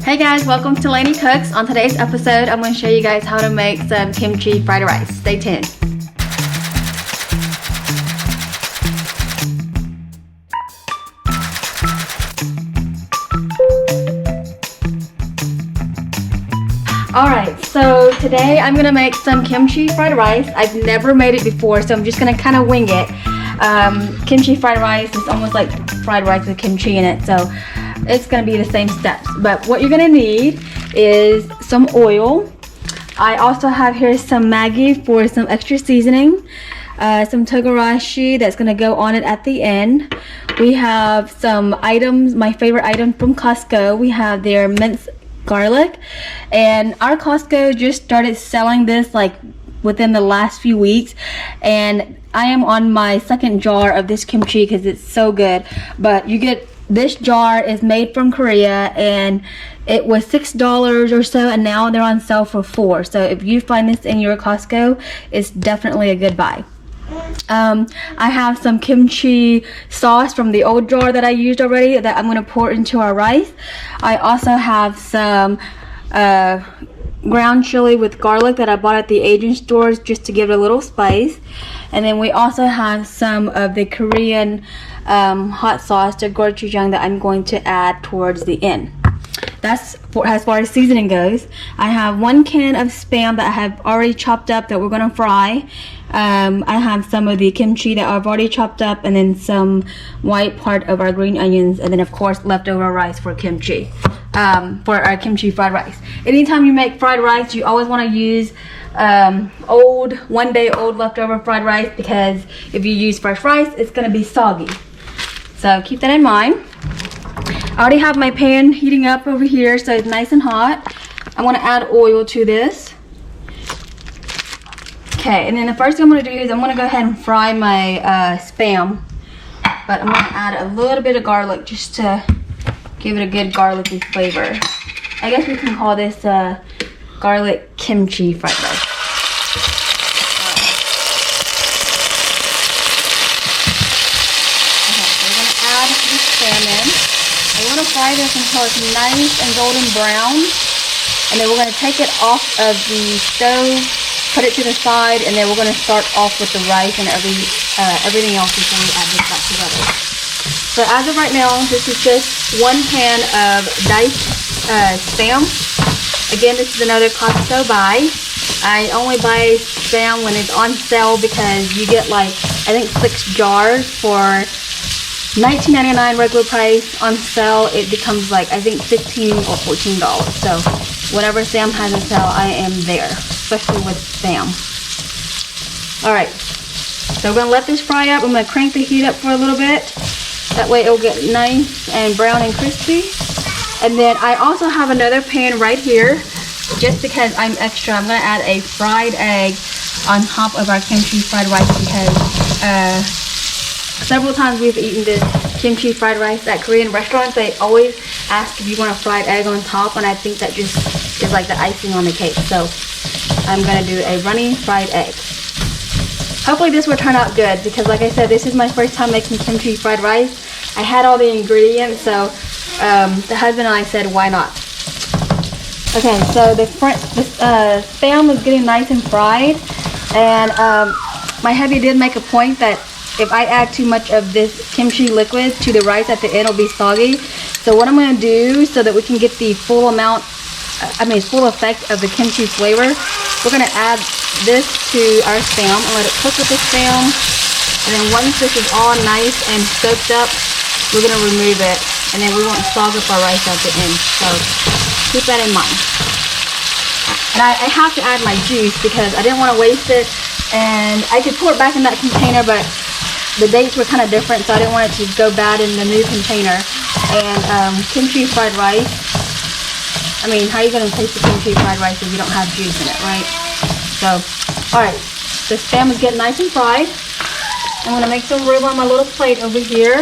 Hey guys, welcome to Lanie Cooks. On today's episode, I'm going to show you guys how to make some kimchi fried rice. Stay tuned. Alright, so today I'm going to make some kimchi fried rice. I've never made it before, so I'm just going to kind of wing it. Kimchi fried rice is almost like fried rice with kimchi in it, so it's going to be the same steps. But what you're going to need is some oil. I also have here some Maggi for some extra seasoning. Some togarashi that's going to go on it at the end. We have some items, my favorite item from Costco. We have their minced garlic, and our Costco just started selling this like within the last few weeks, and I am on my second jar of this kimchi because it's so good. But you get this jar is made from Korea, and it was $6 or so, and now they're on sale for $4. So if you find this in your Costco, it's definitely a good buy. I have some kimchi sauce from the old jar that I used already that I'm going to pour into our rice. I also have some ground chili with garlic that I bought at the Asian stores just to give it a little spice. And then we also have some of the Korean hot sauce, the gochujang, that I'm going to add towards the end. That's for as far as seasoning goes. I have 1 can of Spam that I have already chopped up that we're going to fry. I have some of the kimchi that I've already chopped up, and then some white part of our green onions, and then of course leftover rice for kimchi, for our kimchi fried rice. Anytime you make fried rice, you always want to use old, 1 day old leftover fried rice, because if you use fresh rice, it's going to be soggy. So keep that in mind. I already have my pan heating up over here, so it's nice and hot. I want to add oil to this. Okay, and then the first thing I'm going to do is I'm going to go ahead and fry my Spam. But I'm going to add a little bit of garlic just to give it a good garlicky flavor. I guess we can call this garlic kimchi fried rice. Okay, so we're going to add the Spam in. I want to fry this until it's nice and golden brown, and then we're going to take it off of the stove, put it to the side, and then we're going to start off with the rice and everything else before we add this back together. So as of right now, this is just 1 pan of diced Spam. Again, this is another Costco buy. I only buy Spam when it's on sale because you get like, I think 6 jars for $19.99 regular price. On sale it becomes like, I think $15 or $14. So whenever Sam has a sale, I am there, especially with Spam. Alright, so we're going to let this fry up. I'm going to crank the heat up for a little bit. That way it will get nice and brown and crispy. And then I also have another pan right here, just because I'm extra. I'm going to add a fried egg on top of our kimchi fried rice, because several times we've eaten this kimchi fried rice at Korean restaurants. They always ask if you want a fried egg on top, and I think that just is like the icing on the cake. So I'm going to do a runny fried egg. Hopefully this will turn out good, because like I said, this is my first time making kimchi fried rice. I had all the ingredients, so the husband and I said, why not? Okay, so the Spam is getting nice and fried, and my hubby did make a point that if I add too much of this kimchi liquid to the rice at the end, it'll be soggy. So what I'm going to do, so that we can get the full effect of the kimchi flavor, we're going to add this to our Spam and let it cook with the Spam. And then once this is all nice and soaked up, we're going to remove it, and then we won't sog up our rice at the end. So keep that in mind. And I have to add my juice because I didn't want to waste it, and I could pour it back in that container, but the dates were kind of different, so I didn't want it to go bad in the new container. And kimchi fried rice, I mean, how are you going to taste the kimchi fried rice if you don't have juice in it, right? So, alright, the Spam is getting nice and fried. I'm going to make some room on my little plate over here.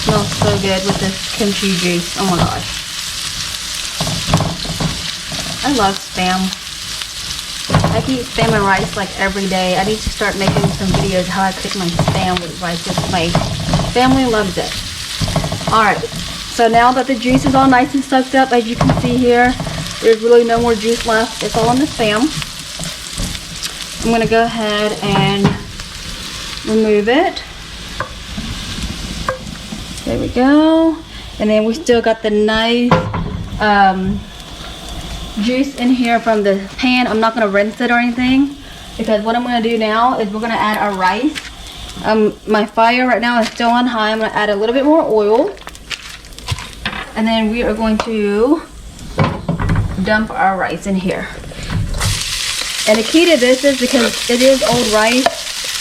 Smells so good with this kimchi juice. Oh my gosh. I love Spam. I can eat Spam and rice like every day. I need to start making some videos how I cook my Spam with rice. It's my Family loves it. Alright, so now that the juice is all nice and soaked up, as you can see here, there's really no more juice left. It's all in the Spam. I'm going to go ahead and remove it. There we go. And then we still got the nice juice in here from the pan. I'm not going to rinse it or anything, because what I'm going to do now is we're going to add our rice. My fire right now is still on high. I'm going to add a little bit more oil. And then we are going to dump our rice in here. And the key to this is, because it is old rice,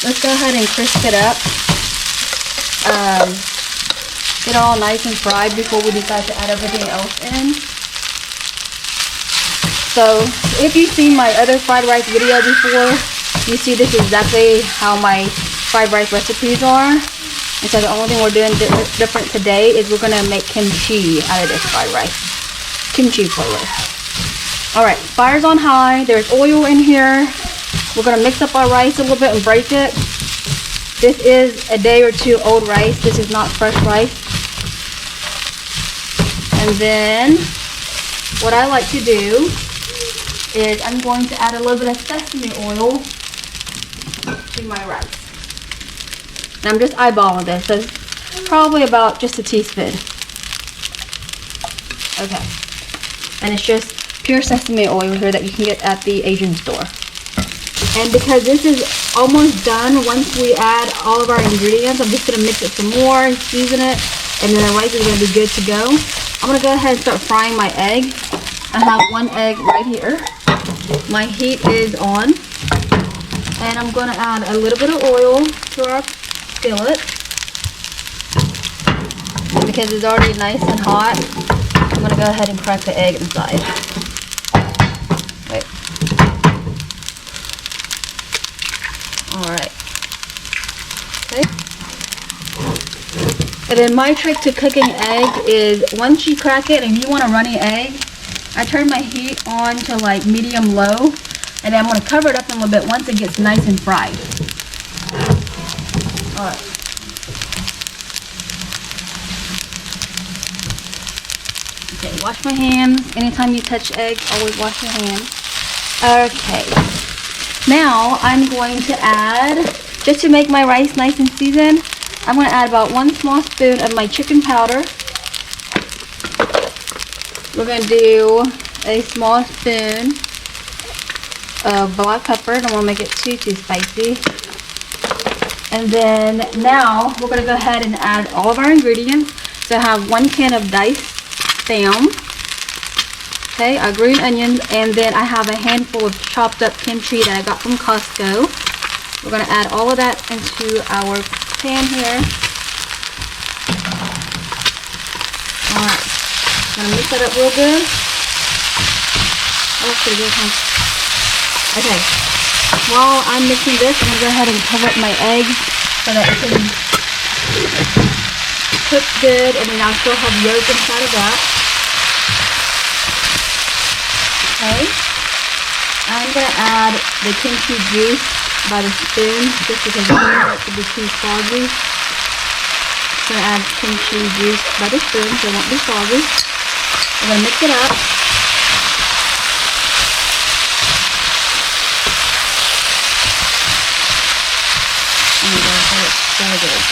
let's go ahead and crisp it up. Get it all nice and fried before we decide to add everything else in. So if you've seen my other fried rice video before, you see this is exactly how my fried rice recipes are. And so the only thing we're doing different today is we're going to make kimchi out of this fried rice. Kimchi flavor. Alright, fire's on high. There's oil in here. We're going to mix up our rice a little bit and break it. This is a day or two old rice. This is not fresh rice. And then what I like to do is I'm going to add a little bit of sesame oil to my rice. And I'm just eyeballing this, so it's probably about just a teaspoon. Okay. And it's just pure sesame oil here that you can get at the Asian store. And because this is almost done, once we add all of our ingredients, I'm just going to mix it some more, season it, and then our rice is going to be good to go. I'm going to go ahead and start frying my egg. I have one egg right here. My heat is on. And I'm going to add a little bit of oil to our skillet. And because it's already nice and hot, I'm going to go ahead and crack the egg inside. Wait. Alright. Okay. And then my trick to cooking egg is once you crack it and you want a runny egg, I turn my heat on to like medium low, and then I'm going to cover it up a little bit once it gets nice and fried. Alright. Okay, wash my hands. Anytime you touch egg, always wash your hands. Okay. Now I'm going to add, just to make my rice nice and seasoned, I'm going to add about 1 small spoon of my chicken powder. We're going to do a small spoon of black pepper. Don't want to make it too spicy. And then now we're going to go ahead and add all of our ingredients. So I have 1 can of diced Spam. Okay, our green onions, and then I have a handful of chopped up kimchi that I got from Costco. We're going to add all of that into our pan here. Alright, I'm going to mix that up real good. Oh, that's pretty good, huh? Okay, while I'm mixing this, I'm going to go ahead and cover up my egg so that it can cook good, and then I'll still have yolk inside of that. Okay, I'm going to add the kimchi juice by the spoon, just because I don't want it to be too soggy. I'm going to add kimchi juice by the spoon so it won't be soggy. I'm going to mix it up. Oh my gosh, that looks so good.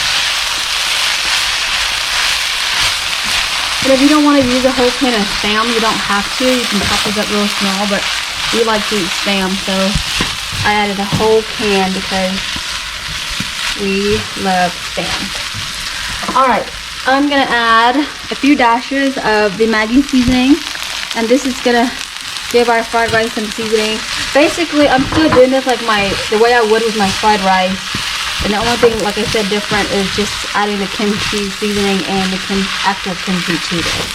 And if you don't want to use a whole can of Spam, you don't have to. You can chop this up real small, but we like to eat Spam, so I added a whole can because we love Spam. Alright, I'm going to add a few dashes of the Maggi seasoning, and this is going to give our fried rice some seasoning. Basically, I'm still doing this like the way I would with my fried rice. And the only thing, like I said, different is just adding the kimchi seasoning and the actual kimchi to this.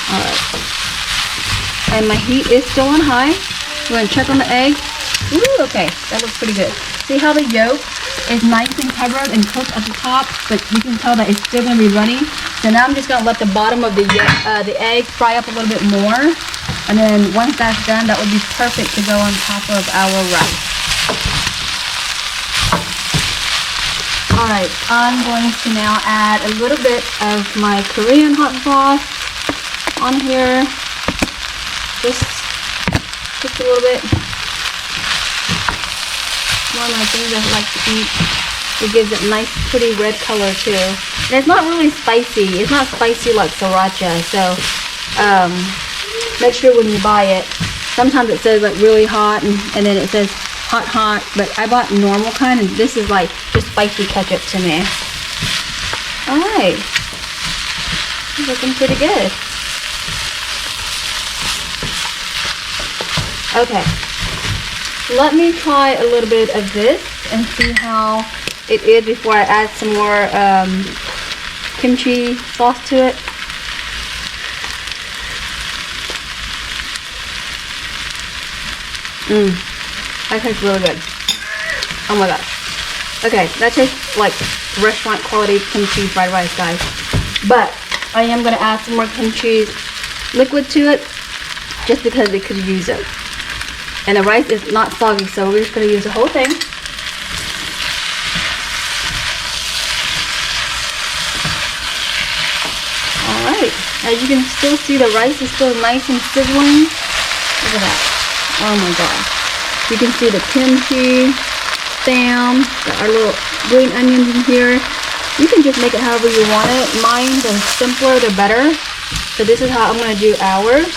Alright. And my heat is still on high. We're going to check on the egg. Ooh, okay. That looks pretty good. See how the yolk is nice and covered and cooked at the top, but you can tell that it's still going to be runny. So now I'm just going to let the bottom of the egg fry up a little bit more. And then once that's done, that would be perfect to go on top of our rice. Alright, I'm going to now add a little bit of my Korean hot sauce on here. Just a little bit. One of my things I like to eat. It gives it a nice, pretty red color too. And it's not really spicy. It's not spicy like sriracha. So, make sure when you buy it, sometimes it says like really hot and then it says hot, but I bought normal kind and this is like just spicy ketchup to me. Alright. Looking pretty good. Okay. Let me try a little bit of this and see how it is before I add some more kimchi sauce to it. That tastes really good. Oh my gosh. Okay, that tastes like restaurant quality kimchi fried rice, guys. But I am going to add some more kimchi liquid to it just because it could use it. And the rice is not soggy, so we're just going to use the whole thing. Alright, as you can still see, the rice is still nice and sizzling. Look at that. Oh my gosh. You can see the kimchi, spam, got our little green onions in here. You can just make it however you want it. Mine, the simpler, the better. So this is how I'm going to do ours.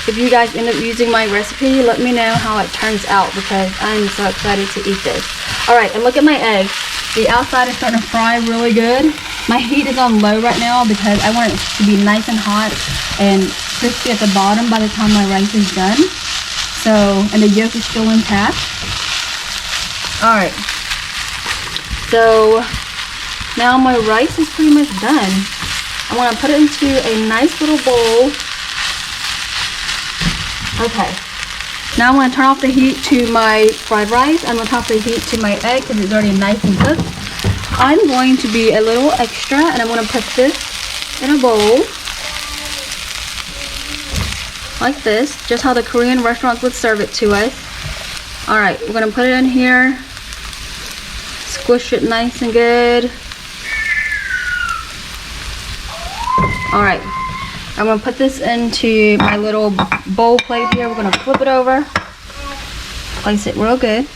If you guys end up using my recipe, let me know how it turns out because I'm so excited to eat this. Alright, and look at my egg. The outside is starting to fry really good. My heat is on low right now because I want it to be nice and hot and crispy at the bottom by the time my rice is done. So, and the yolk is still intact. Alright. So, now my rice is pretty much done. I want to put it into a nice little bowl. Okay, now I'm going to turn off the heat to my fried rice. I'm going to turn off the heat to my egg because it's already nice and cooked. I'm going to be a little extra and I'm going to put this in a bowl. Like this, just how the Korean restaurants would serve it to us. Alright, we're going to put it in here. Squish it nice and good. Alright. I'm going to put this into my little bowl plate here. We're going to flip it over. Place it real good.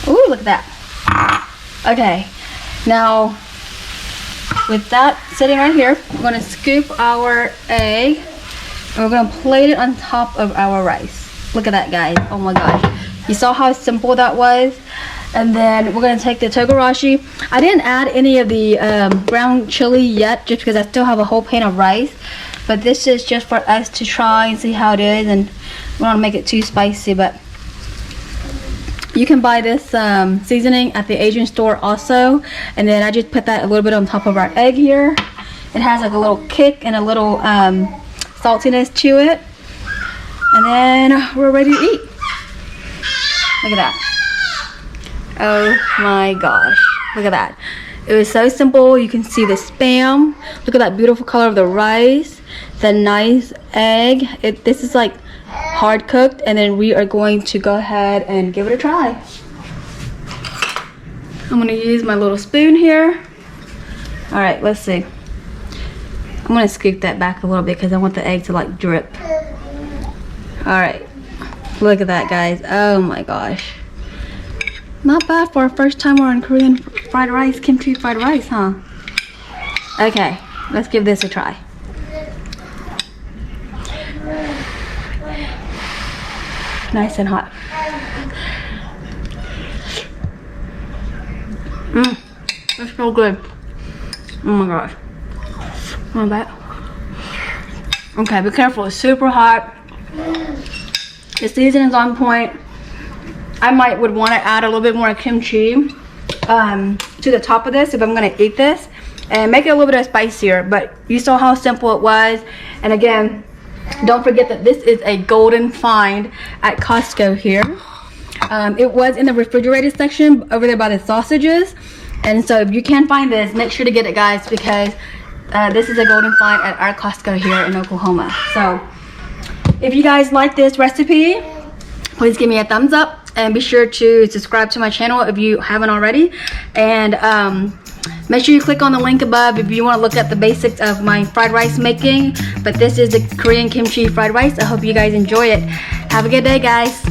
Ooh, look at that. Okay. Now, with that sitting right here, we're going to scoop our egg. And we're going to plate it on top of our rice. Look at that, guys. Oh my gosh. You saw how simple that was? And then we're going to take the togarashi. I didn't add any of the ground chili yet just because I still have a whole pan of rice. But this is just for us to try and see how it is. And we don't want to make it too spicy. But you can buy this seasoning at the Asian store also. And then I just put that a little bit on top of our egg here. It has like a little kick and a little saltiness to it. And then we're ready to eat. Look at that. Oh my gosh, look at that. It was so simple. You can see the spam. Look at that beautiful color of the rice, the nice egg. This is like hard cooked, and then we are going to go ahead and give it a try. I'm gonna use my little spoon here. All right, let's see. I'm gonna scoop that back a little bit because I want the egg to like drip. All right, look at that, guys. Oh my gosh. Not bad for our first time on Korean fried rice, kimchi fried rice, huh? Okay, let's give this a try. Nice and hot. It's so good. Oh my gosh. Not bad. Okay, be careful. It's super hot. The seasoning's on point. I would want to add a little bit more kimchi to the top of this if I'm going to eat this and make it a little bit spicier. But you saw how simple it was. And again, don't forget that this is a golden find at Costco here. It was in the refrigerated section over there by the sausages. And so if you can find this, make sure to get it, guys, because this is a golden find at our Costco here in Oklahoma. So if you guys like this recipe, please give me a thumbs up. And be sure to subscribe to my channel if you haven't already. And make sure you click on the link above if you want to look at the basics of my fried rice making. But this is the Korean kimchi fried rice. I hope you guys enjoy it. Have a good day, guys.